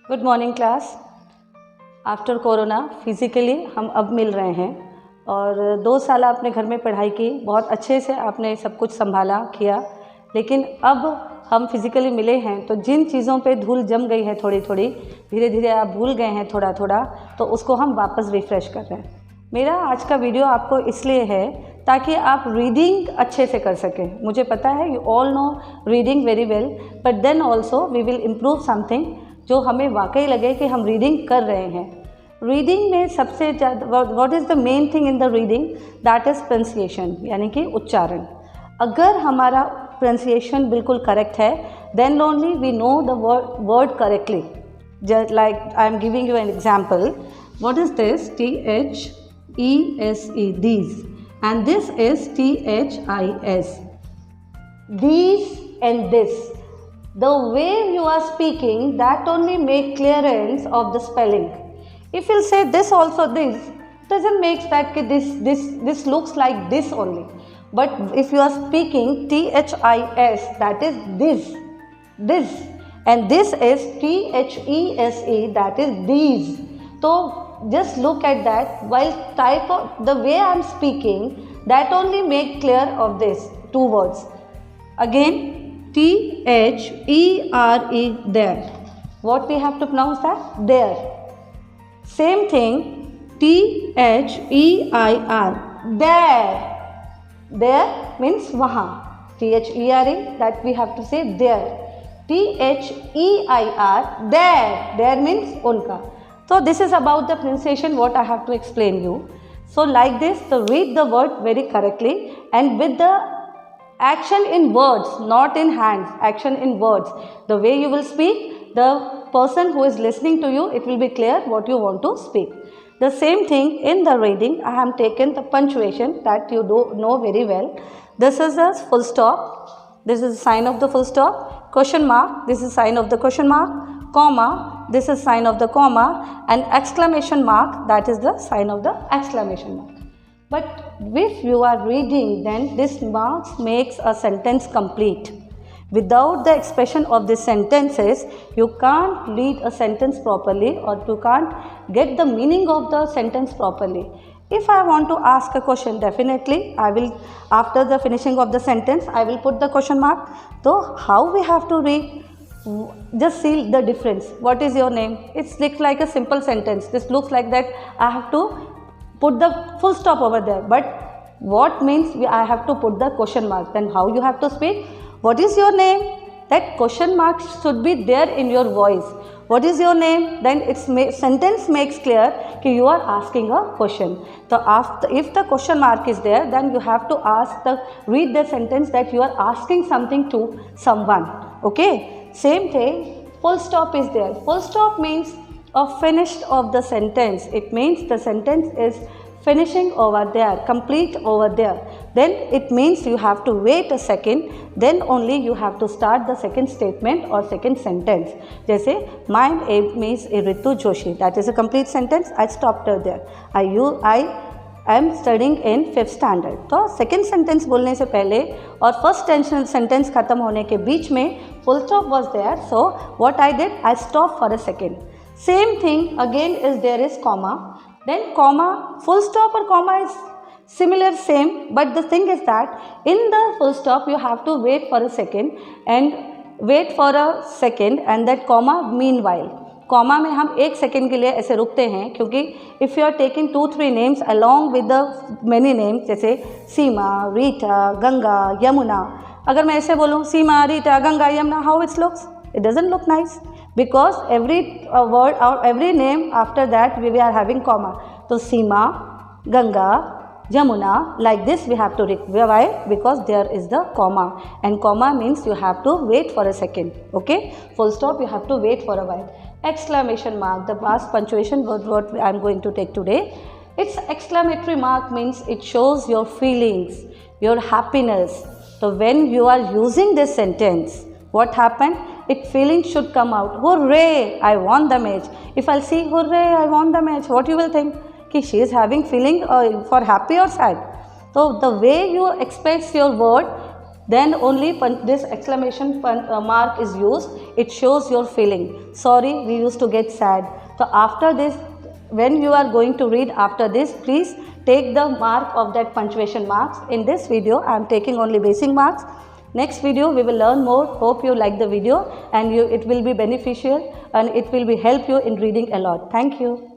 Good morning class. After corona physically हम अब मिल रहे हैं और 2 साल आपने घर में पढ़ाई की, बहुत अच्छे से आपने सब कुछ संभाला किया, लेकिन अब हम फिज़िकली मिले हैं तो जिन चीज़ों पे धूल जम गई है थोड़ी थोड़ी, धीरे धीरे आप भूल गए हैं थोड़ा थोड़ा, तो उसको हम वापस रिफ़्रेश कर रहे हैं। मेरा आज का वीडियो आपको इसलिए है ताकि आप रीडिंग अच्छे से कर सकें। मुझे पता है you all know reading very well, but then also we will improve something जो हमें वाकई लगे कि हम रीडिंग कर रहे हैं। रीडिंग में सबसे ज़्यादा what is the main thing in the reading, that is pronunciation, यानी कि उच्चारण। अगर हमारा प्रोनाउंसिएशन बिल्कुल करेक्ट है then only we know the word correctly. Just like I am giving you an example. What is this? THESE, these, and this is THIS, these and this. The way you are speaking, that only make clearance of the spelling. If you say this also this, doesn't make that this looks like this only. But if you are speaking THIS, that is this, and this is THESE, that is these. So just look at that. While type of the way I am speaking, that only make clear of this two words. Again, THERE, there. What we have to pronounce that? There. Same thing, THEIR, there. There means wahan. THERE, that we have to say there. THEIR, there. There means unka. So this is about the pronunciation what I have to explain you. So like this, so read the word very correctly and with the action in words, not in hands, action in words. The way you will speak, the person who is listening to you, it will be clear what you want to speak. The same thing in the reading, I have taken the punctuation that you do know very well. This is a full stop, this is a sign of the full stop, question mark, this is sign of the question mark, comma, this is sign of the comma, and exclamation mark, that is the sign of the exclamation mark. But if you are reading, then this marks makes a sentence complete. Without the expression of the sentences, you can't read a sentence properly or you can't get the meaning of the sentence properly. If I want to ask a question, definitely I will, after the finishing of the sentence, I will put the question mark. So how we have to read? Just see the difference. What is your name? It looks like a simple sentence. This looks like that I have to put the full stop over there, but what means I have to put the question mark. Then how you have to speak? What is your name? That question mark should be there in your voice. What is your name? Then its sentence makes clear that you are asking a question. So after, if the question mark is there, then you have to read the sentence that you are asking something to someone. Okay. Same thing, full stop is there. Full stop means a finished of the sentence. It means the sentence is finishing over there, complete over there. Then it means you have to wait a second, then only you have to start the second statement or second sentence. जैसे my name is Ritu Joshi, that is a complete sentence. I stopped there. I am studying in 5th standard. तो second sentence बोलने से पहले और first sentence खत्म होने के बीच में full stop was there. So what I did, I stop for a second. Same thing again is there is comma. Then comma, full stop और comma is similar, same, but the thing is that in the full stop you have to wait for a second and that comma meanwhile. Comma में हम 1 second के लिए ऐसे रुकते हैं क्योंकि if you are taking 2-3 names along with the many names, जैसे सीमा, रीटा, गंगा, यमुना. अगर मैं ऐसे बोलूँ Seema, Rita, Ganga, Yamuna, how it's looks? It doesn't look nice because every word or every name after that we are having comma. So Seema, Ganga, Yamuna, like this we have to read. Why? Because there is the comma, and comma means you have to wait for a second. Okay, full stop you have to wait for a while. Exclamation mark, the last punctuation what I am going to take today. Its exclamatory mark means it shows your feelings, your happiness. So when you are using this sentence, what happened? It feeling should come out. Hooray! I won the match. If I'll see hooray! I won the match. What you will think? Ki she is having feeling for happy or sad. So the way you express your word, then only this exclamation mark is used. It shows your feeling. Sorry, we used to get sad. So after this, when you are going to read after this, please take the mark of that punctuation marks. In this video, I am taking only basic marks. Next video we will learn more. Hope you like the video and it will be beneficial and it will be help you in reading a lot. Thank you.